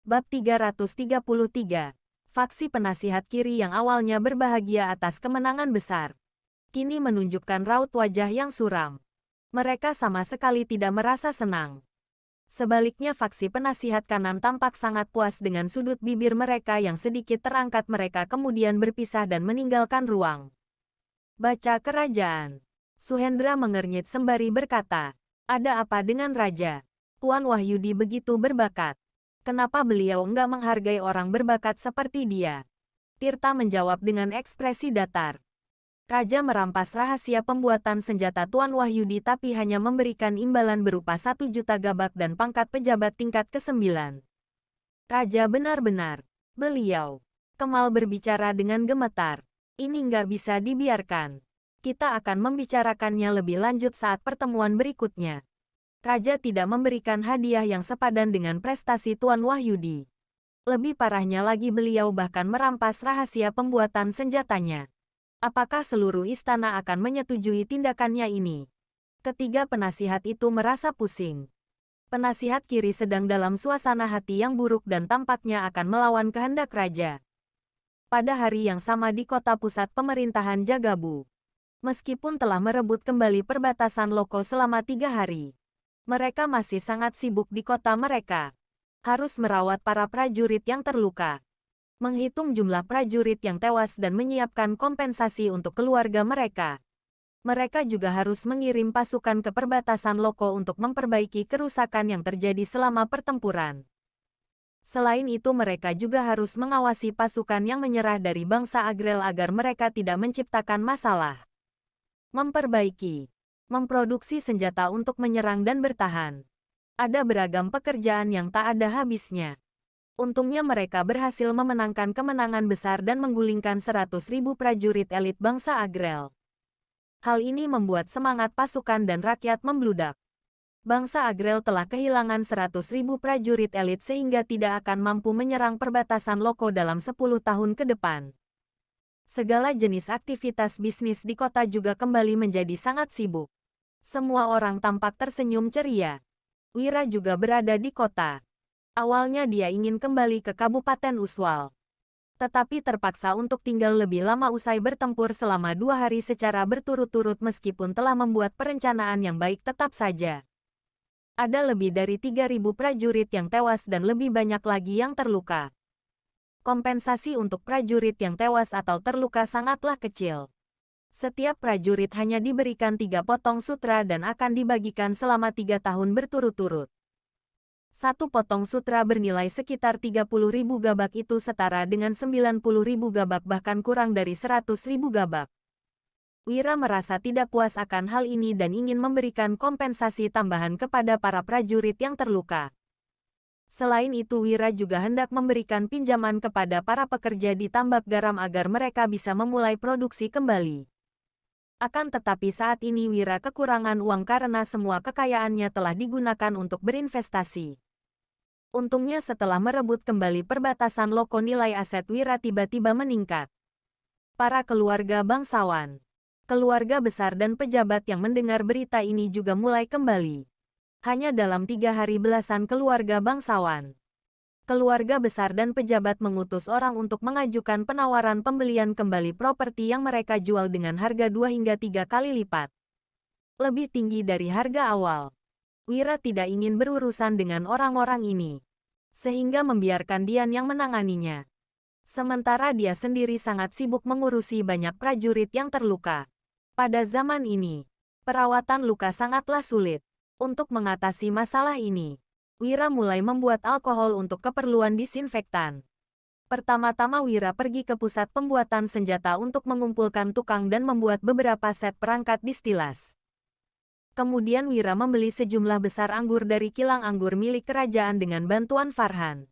Bab 333. Faksi penasihat kiri yang awalnya berbahagia atas kemenangan besar, kini menunjukkan raut wajah yang suram. Mereka sama sekali tidak merasa senang. Sebaliknya faksi penasihat kanan tampak sangat puas dengan sudut bibir mereka yang sedikit terangkat. Mereka kemudian berpisah dan meninggalkan ruang. Baca kerajaan. Suhendra mengernyit sembari berkata, "Ada apa dengan Raja? Tuan Wahyudi begitu berbakat. Kenapa beliau enggak menghargai orang berbakat seperti dia?" Tirta menjawab dengan ekspresi datar. "Raja merampas rahasia pembuatan senjata Tuan Wahyudi tapi hanya memberikan imbalan berupa 1 juta gabak dan pangkat pejabat tingkat ke-9. Raja benar-benar." Beliau. Kemal berbicara dengan gemetar. "Ini nggak bisa dibiarkan. Kita akan membicarakannya lebih lanjut saat pertemuan berikutnya." Raja tidak memberikan hadiah yang sepadan dengan prestasi Tuan Wahyudi. Lebih parahnya lagi, beliau bahkan merampas rahasia pembuatan senjatanya. Apakah seluruh istana akan menyetujui tindakannya ini? Ketiga penasihat itu merasa pusing. Penasihat kiri sedang dalam suasana hati yang buruk dan tampaknya akan melawan kehendak raja. Pada hari yang sama di kota pusat pemerintahan Jagabu, meskipun telah merebut kembali perbatasan Loko selama 3 hari, mereka masih sangat sibuk di kota mereka. Harus merawat para prajurit yang terluka, menghitung jumlah prajurit yang tewas dan menyiapkan kompensasi untuk keluarga mereka. Mereka juga harus mengirim pasukan ke perbatasan Loko untuk memperbaiki kerusakan yang terjadi selama pertempuran. Selain itu mereka juga harus mengawasi pasukan yang menyerah dari bangsa Agrel agar mereka tidak menciptakan masalah. Memproduksi senjata untuk menyerang dan bertahan. Ada beragam pekerjaan yang tak ada habisnya. Untungnya mereka berhasil memenangkan kemenangan besar dan menggulingkan 100.000 prajurit elit bangsa Agrel. Hal ini membuat semangat pasukan dan rakyat membludak. Bangsa Agrel telah kehilangan 100.000 prajurit elit sehingga tidak akan mampu menyerang perbatasan Loko dalam 10 tahun ke depan. Segala jenis aktivitas bisnis di kota juga kembali menjadi sangat sibuk. Semua orang tampak tersenyum ceria. Wira juga berada di kota. Awalnya dia ingin kembali ke Kabupaten Uswal, tetapi terpaksa untuk tinggal lebih lama usai bertempur selama 2 hari secara berturut-turut. Meskipun telah membuat perencanaan yang baik, tetap saja ada lebih dari 3.000 prajurit yang tewas dan lebih banyak lagi yang terluka. Kompensasi untuk prajurit yang tewas atau terluka sangatlah kecil. Setiap prajurit hanya diberikan 3 potong sutra dan akan dibagikan selama 3 tahun berturut-turut. 1 potong sutra bernilai sekitar 30.000 gabak, itu setara dengan 90.000 gabak, bahkan kurang dari 100.000 gabak. Wira merasa tidak puas akan hal ini dan ingin memberikan kompensasi tambahan kepada para prajurit yang terluka. Selain itu Wira juga hendak memberikan pinjaman kepada para pekerja di tambak garam agar mereka bisa memulai produksi kembali. Akan tetapi saat ini Wira kekurangan uang karena semua kekayaannya telah digunakan untuk berinvestasi. Untungnya setelah merebut kembali perbatasan Loko, nilai aset Wira tiba-tiba meningkat. Para keluarga bangsawan, keluarga besar dan pejabat yang mendengar berita ini juga mulai kembali. Hanya dalam 3 hari belasan keluarga bangsawan, keluarga besar dan pejabat mengutus orang untuk mengajukan penawaran pembelian kembali properti yang mereka jual dengan harga 2 hingga 3 kali lipat. Lebih tinggi dari harga awal. Wira tidak ingin berurusan dengan orang-orang ini, sehingga membiarkan Dian yang menanganinya. Sementara dia sendiri sangat sibuk mengurusi banyak prajurit yang terluka. Pada zaman ini, perawatan luka sangatlah sulit. Untuk mengatasi masalah ini, Wira mulai membuat alkohol untuk keperluan disinfektan. Pertama-tama Wira pergi ke pusat pembuatan senjata untuk mengumpulkan tukang dan membuat beberapa set perangkat distilas. Kemudian Wira membeli sejumlah besar anggur dari kilang anggur milik kerajaan dengan bantuan Farhan.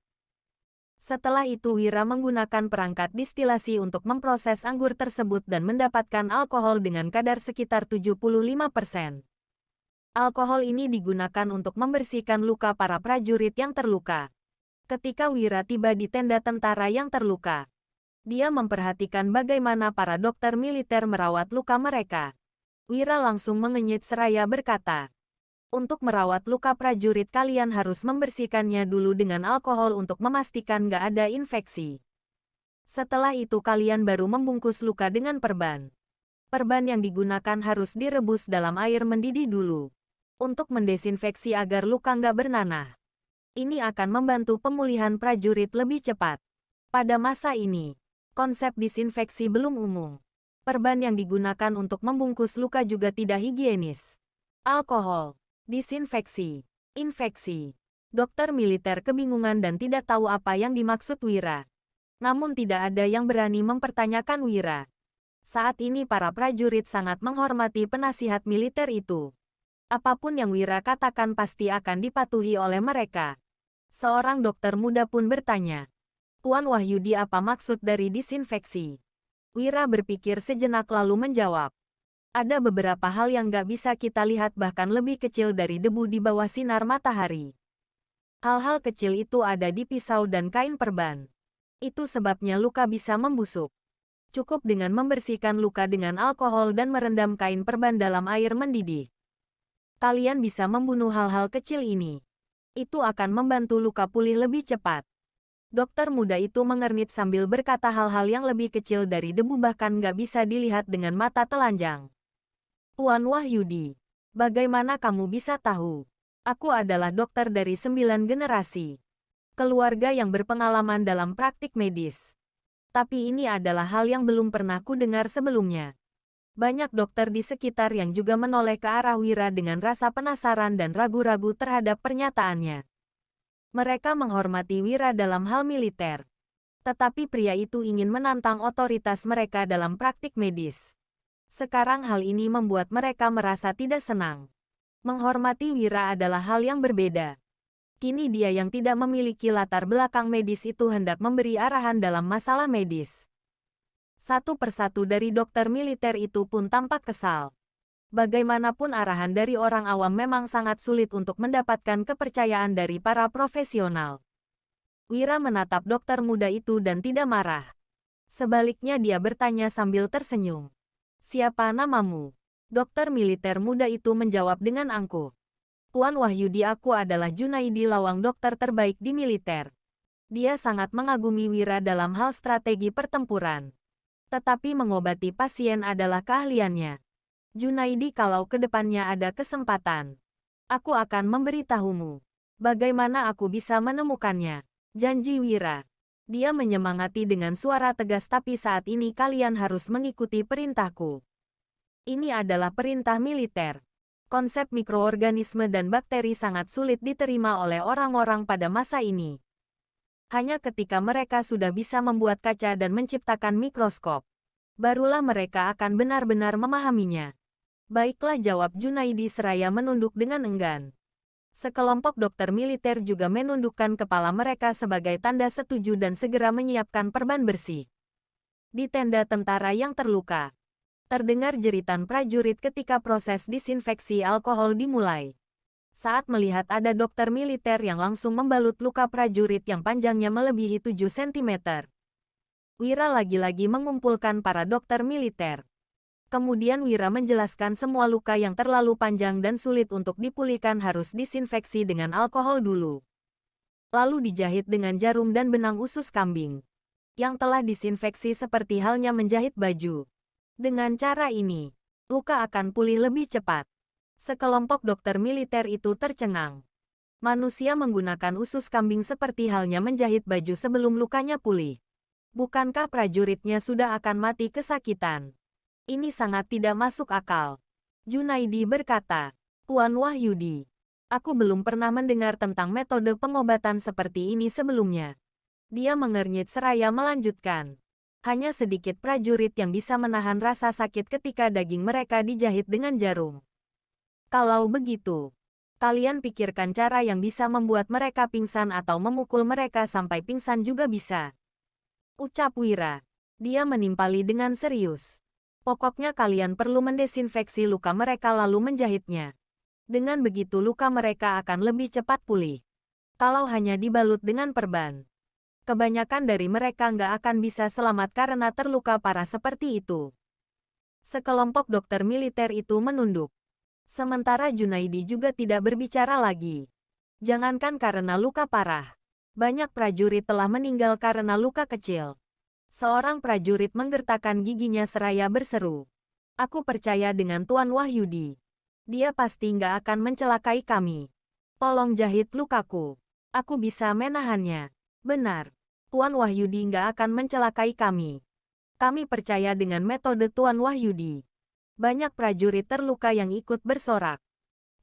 Setelah itu Wira menggunakan perangkat distilasi untuk memproses anggur tersebut dan mendapatkan alkohol dengan kadar sekitar 75%. Alkohol ini digunakan untuk membersihkan luka para prajurit yang terluka. Ketika Wira tiba di tenda tentara yang terluka, dia memperhatikan bagaimana para dokter militer merawat luka mereka. Wira langsung mengenyit seraya berkata, Untuk merawat luka prajurit kalian harus membersihkannya dulu dengan alkohol untuk memastikan nggak ada infeksi. Setelah itu kalian baru membungkus luka dengan perban. Perban yang digunakan harus direbus dalam air mendidih dulu. Untuk mendesinfeksi agar luka nggak bernanah. Ini akan membantu pemulihan prajurit lebih cepat. Pada masa ini, konsep disinfeksi belum umum. Perban yang digunakan untuk membungkus luka juga tidak higienis. Alkohol, disinfeksi, infeksi. Dokter militer kebingungan dan tidak tahu apa yang dimaksud Wira. Namun tidak ada yang berani mempertanyakan Wira. Saat ini para prajurit sangat menghormati penasihat militer itu. Apapun yang Wira katakan pasti akan dipatuhi oleh mereka. Seorang dokter muda pun bertanya, "Tuan Wahyudi, apa maksud dari disinfeksi?" Wira berpikir sejenak lalu menjawab, "Ada beberapa hal yang nggak bisa kita lihat bahkan lebih kecil dari debu di bawah sinar matahari. Hal-hal kecil itu ada di pisau dan kain perban. Itu sebabnya luka bisa membusuk. Cukup dengan membersihkan luka dengan alkohol dan merendam kain perban dalam air mendidih. Kalian bisa membunuh hal-hal kecil ini. Itu akan membantu luka pulih lebih cepat." Dokter muda itu mengernit sambil berkata hal-hal yang lebih kecil dari debu bahkan nggak bisa dilihat dengan mata telanjang. "Tuan Wahyudi, bagaimana kamu bisa tahu? Aku adalah dokter dari 9 generasi. Keluarga yang berpengalaman dalam praktik medis. Tapi ini adalah hal yang belum pernah kudengar sebelumnya." Banyak dokter di sekitar yang juga menoleh ke arah Wira dengan rasa penasaran dan ragu-ragu terhadap pernyataannya. Mereka menghormati Wira dalam hal militer. Tetapi pria itu ingin menantang otoritas mereka dalam praktik medis. Sekarang hal ini membuat mereka merasa tidak senang. Menghormati Wira adalah hal yang berbeda. Kini dia yang tidak memiliki latar belakang medis itu hendak memberi arahan dalam masalah medis. Satu persatu dari dokter militer itu pun tampak kesal. Bagaimanapun arahan dari orang awam memang sangat sulit untuk mendapatkan kepercayaan dari para profesional. Wira menatap dokter muda itu dan tidak marah. Sebaliknya dia bertanya sambil tersenyum. "Siapa namamu?" Dokter militer muda itu menjawab dengan angkuh. "Tuan Wahyudi, aku adalah Junaidi, lawang dokter terbaik di militer." Dia sangat mengagumi Wira dalam hal strategi pertempuran. Tetapi mengobati pasien adalah keahliannya. "Junaidi, kalau ke depannya ada kesempatan, aku akan memberitahumu. Bagaimana aku bisa menemukannya?" Janji Wira. Dia menyemangati dengan suara tegas, "Tapi saat ini kalian harus mengikuti perintahku. Ini adalah perintah militer." Konsep mikroorganisme dan bakteri sangat sulit diterima oleh orang-orang pada masa ini. Hanya ketika mereka sudah bisa membuat kaca dan menciptakan mikroskop, barulah mereka akan benar-benar memahaminya. "Baiklah," jawab Junaidi seraya menunduk dengan enggan. Sekelompok dokter militer juga menundukkan kepala mereka sebagai tanda setuju dan segera menyiapkan perban bersih. Di tenda tentara yang terluka, terdengar jeritan prajurit ketika proses disinfeksi alkohol dimulai. Saat melihat ada dokter militer yang langsung membalut luka prajurit yang panjangnya melebihi 7 cm. Wira lagi-lagi mengumpulkan para dokter militer. Kemudian Wira menjelaskan semua luka yang terlalu panjang dan sulit untuk dipulihkan harus disinfeksi dengan alkohol dulu. Lalu dijahit dengan jarum dan benang usus kambing yang telah disinfeksi seperti halnya menjahit baju. Dengan cara ini, luka akan pulih lebih cepat. Sekelompok dokter militer itu tercengang. Manusia menggunakan usus kambing seperti halnya menjahit baju sebelum lukanya pulih. Bukankah prajuritnya sudah akan mati kesakitan? Ini sangat tidak masuk akal. Junaidi berkata, "Tuan Wahyudi, aku belum pernah mendengar tentang metode pengobatan seperti ini sebelumnya." Dia mengernyit seraya melanjutkan. "Hanya sedikit prajurit yang bisa menahan rasa sakit ketika daging mereka dijahit dengan jarum. Kalau begitu, kalian pikirkan cara yang bisa membuat mereka pingsan atau memukul mereka sampai pingsan juga bisa," ucap Wira. Dia menimpali dengan serius. "Pokoknya kalian perlu mendesinfeksi luka mereka lalu menjahitnya. Dengan begitu luka mereka akan lebih cepat pulih. Kalau hanya dibalut dengan perban, kebanyakan dari mereka nggak akan bisa selamat karena terluka parah seperti itu." Sekelompok dokter militer itu menunduk. Sementara Junaidi juga tidak berbicara lagi. Jangankan karena luka parah. Banyak prajurit telah meninggal karena luka kecil. Seorang prajurit menggertakkan giginya seraya berseru. Aku percaya dengan Tuan Wahyudi. Dia pasti nggak akan mencelakai kami. Tolong jahit lukaku. Aku bisa menahannya. Benar. Tuan Wahyudi nggak akan mencelakai kami. Kami percaya dengan metode Tuan Wahyudi. Banyak prajurit terluka yang ikut bersorak.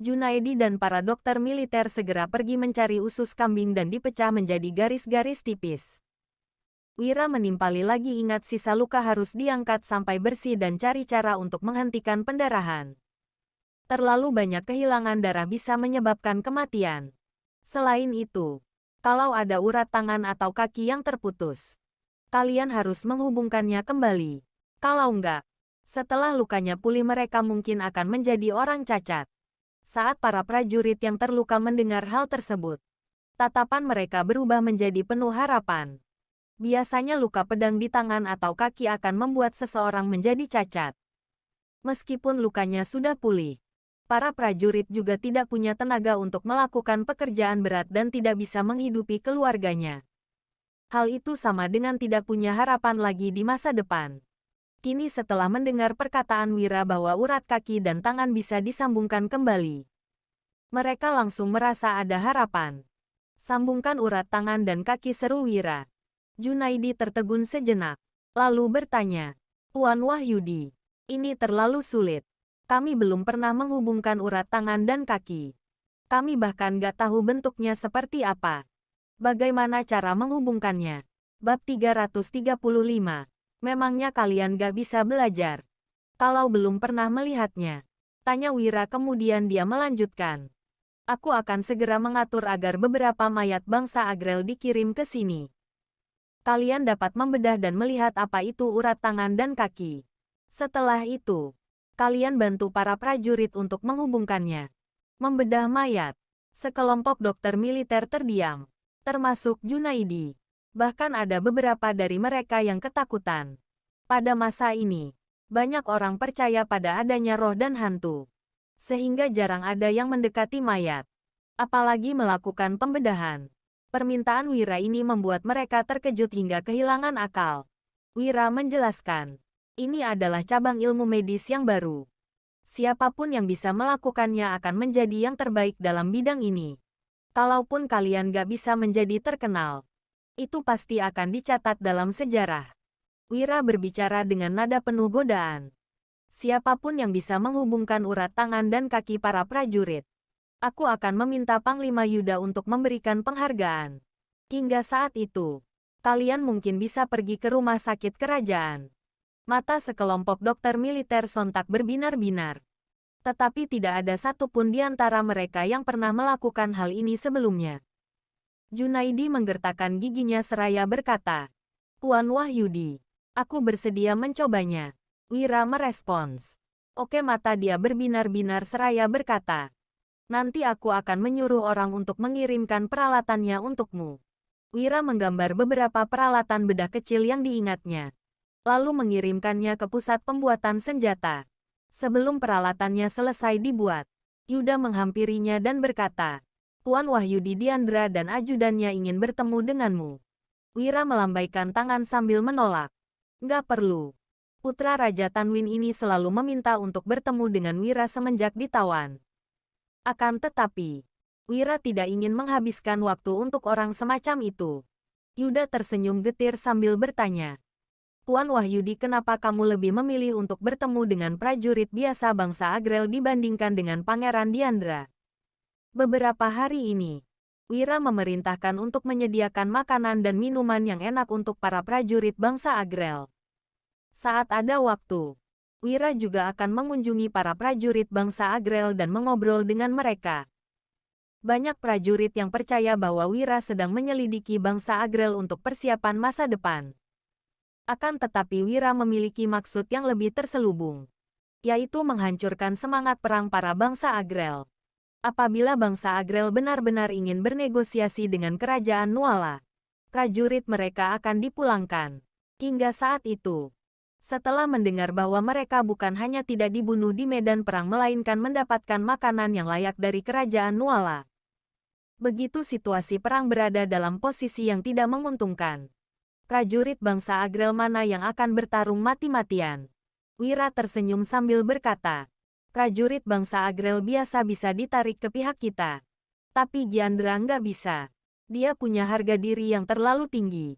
Junaidi dan para dokter militer segera pergi mencari usus kambing dan dipecah menjadi garis-garis tipis. Wira menimpali lagi, ingat sisa luka harus diangkat sampai bersih dan cari cara untuk menghentikan pendarahan. Terlalu banyak kehilangan darah bisa menyebabkan kematian. Selain itu, kalau ada urat tangan atau kaki yang terputus, kalian harus menghubungkannya kembali. Kalau enggak, setelah lukanya pulih mereka mungkin akan menjadi orang cacat. Saat para prajurit yang terluka mendengar hal tersebut, tatapan mereka berubah menjadi penuh harapan. Biasanya luka pedang di tangan atau kaki akan membuat seseorang menjadi cacat. Meskipun lukanya sudah pulih, para prajurit juga tidak punya tenaga untuk melakukan pekerjaan berat dan tidak bisa menghidupi keluarganya. Hal itu sama dengan tidak punya harapan lagi di masa depan. Kini setelah mendengar perkataan Wira bahwa urat kaki dan tangan bisa disambungkan kembali, mereka langsung merasa ada harapan. Sambungkan urat tangan dan kaki, seru Wira. Junaidi tertegun sejenak, lalu bertanya, Tuan Wahyudi, ini terlalu sulit. Kami belum pernah menghubungkan urat tangan dan kaki. Kami bahkan gak tahu bentuknya seperti apa. Bagaimana cara menghubungkannya? Bab 335. Memangnya kalian gak bisa belajar? Kalau belum pernah melihatnya, tanya Wira, kemudian dia melanjutkan. Aku akan segera mengatur agar beberapa mayat bangsa Agrel dikirim ke sini. Kalian dapat membedah dan melihat apa itu urat tangan dan kaki. Setelah itu, kalian bantu para prajurit untuk menghubungkannya. Membedah mayat. Sekelompok dokter militer terdiam, termasuk Junaidi. Bahkan ada beberapa dari mereka yang ketakutan. Pada masa ini, banyak orang percaya pada adanya roh dan hantu. Sehingga jarang ada yang mendekati mayat. Apalagi melakukan pembedahan. Permintaan Wira ini membuat mereka terkejut hingga kehilangan akal. Wira menjelaskan, ini adalah cabang ilmu medis yang baru. Siapapun yang bisa melakukannya akan menjadi yang terbaik dalam bidang ini. Kalaupun kalian gak bisa menjadi terkenal, itu pasti akan dicatat dalam sejarah. Wira berbicara dengan nada penuh godaan. Siapapun yang bisa menghubungkan urat tangan dan kaki para prajurit, aku akan meminta Panglima Yuda untuk memberikan penghargaan. Hingga saat itu, kalian mungkin bisa pergi ke rumah sakit kerajaan. Mata sekelompok dokter militer sontak berbinar-binar. Tetapi tidak ada satupun di antara mereka yang pernah melakukan hal ini sebelumnya. Junaidi menggertakkan giginya seraya berkata, Tuan Wahyudi, aku bersedia mencobanya. Wira merespons. Oke, mata dia berbinar-binar seraya berkata, nanti aku akan menyuruh orang untuk mengirimkan peralatannya untukmu. Wira menggambar beberapa peralatan bedah kecil yang diingatnya, lalu mengirimkannya ke pusat pembuatan senjata. Sebelum peralatannya selesai dibuat, Yuda menghampirinya dan berkata, Tuan Wahyudi Diandra dan ajudannya ingin bertemu denganmu. Wira melambaikan tangan sambil menolak. Nggak perlu. Putra Raja Tanwin ini selalu meminta untuk bertemu dengan Wira semenjak ditawan. Akan tetapi, Wira tidak ingin menghabiskan waktu untuk orang semacam itu. Yuda tersenyum getir sambil bertanya, Tuan Wahyudi, kenapa kamu lebih memilih untuk bertemu dengan prajurit biasa bangsa Agrel dibandingkan dengan Pangeran Diandra? Beberapa hari ini, Wira memerintahkan untuk menyediakan makanan dan minuman yang enak untuk para prajurit bangsa Agrel. Saat ada waktu, Wira juga akan mengunjungi para prajurit bangsa Agrel dan mengobrol dengan mereka. Banyak prajurit yang percaya bahwa Wira sedang menyelidiki bangsa Agrel untuk persiapan masa depan. Akan tetapi Wira memiliki maksud yang lebih terselubung, yaitu menghancurkan semangat perang para bangsa Agrel. Apabila bangsa Agrel benar-benar ingin bernegosiasi dengan kerajaan Nuala, prajurit mereka akan dipulangkan. Hingga saat itu, Setelah mendengar bahwa mereka bukan hanya tidak dibunuh di medan perang melainkan mendapatkan makanan yang layak dari kerajaan Nuala. Begitu situasi perang berada dalam posisi yang tidak menguntungkan. Prajurit bangsa Agrel mana yang akan bertarung mati-matian? Wira tersenyum sambil berkata, prajurit bangsa Agrel biasa bisa ditarik ke pihak kita. Tapi Giandra nggak bisa. Dia punya harga diri yang terlalu tinggi.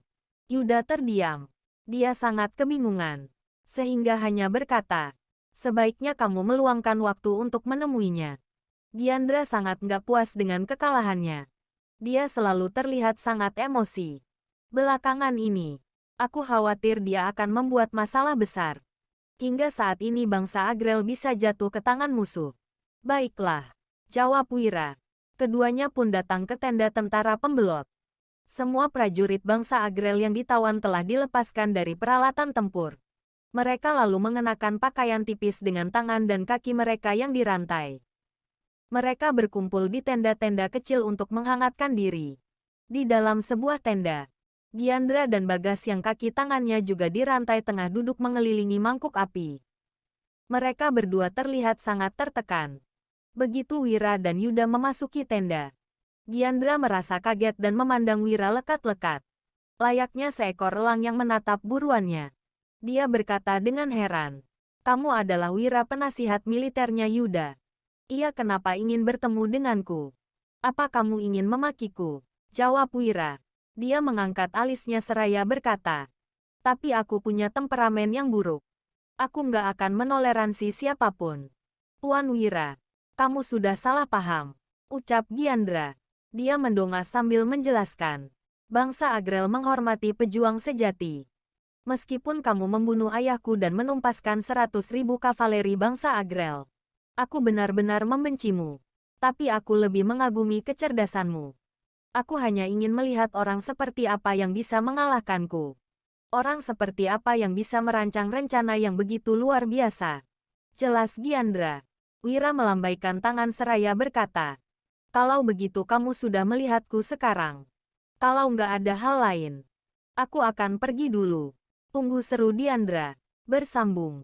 Yuda terdiam. Dia sangat kebingungan. Sehingga hanya berkata, sebaiknya kamu meluangkan waktu untuk menemuinya. Giandra sangat nggak puas dengan kekalahannya. Dia selalu terlihat sangat emosi. Belakangan ini, aku khawatir dia akan membuat masalah besar. Hingga saat ini bangsa Agrel bisa jatuh ke tangan musuh. Baiklah, jawab Wira. Keduanya pun datang ke tenda tentara pembelot. Semua prajurit bangsa Agrel yang ditawan telah dilepaskan dari peralatan tempur. Mereka lalu mengenakan pakaian tipis dengan tangan dan kaki mereka yang dirantai. Mereka berkumpul di tenda-tenda kecil untuk menghangatkan diri. Di dalam sebuah tenda, Giandra dan Bagas yang kaki tangannya juga dirantai tengah duduk mengelilingi mangkuk api. Mereka berdua terlihat sangat tertekan. Begitu Wira dan Yuda memasuki tenda, Giandra merasa kaget dan memandang Wira lekat-lekat. Layaknya seekor elang yang menatap buruannya. Dia berkata dengan heran, kamu adalah Wira penasihat militernya Yuda. Ia kenapa ingin bertemu denganku? Apa kamu ingin memakiku? Jawab Wira. Dia mengangkat alisnya seraya berkata, tapi aku punya temperamen yang buruk. Aku nggak akan menoleransi siapapun. Tuan Wira, kamu sudah salah paham, ucap Giandra. Dia mendongak sambil menjelaskan, bangsa Agrel menghormati pejuang sejati. Meskipun kamu membunuh ayahku dan menumpaskan 100.000 kavaleri bangsa Agrel, aku benar-benar membencimu. Tapi aku lebih mengagumi kecerdasanmu. Aku hanya ingin melihat orang seperti apa yang bisa mengalahkanku. Orang seperti apa yang bisa merancang rencana yang begitu luar biasa. Jelas Giandra. Wira melambaikan tangan seraya berkata, kalau begitu kamu sudah melihatku sekarang. Kalau nggak ada hal lain, aku akan pergi dulu. Tunggu, seru Giandra. Bersambung.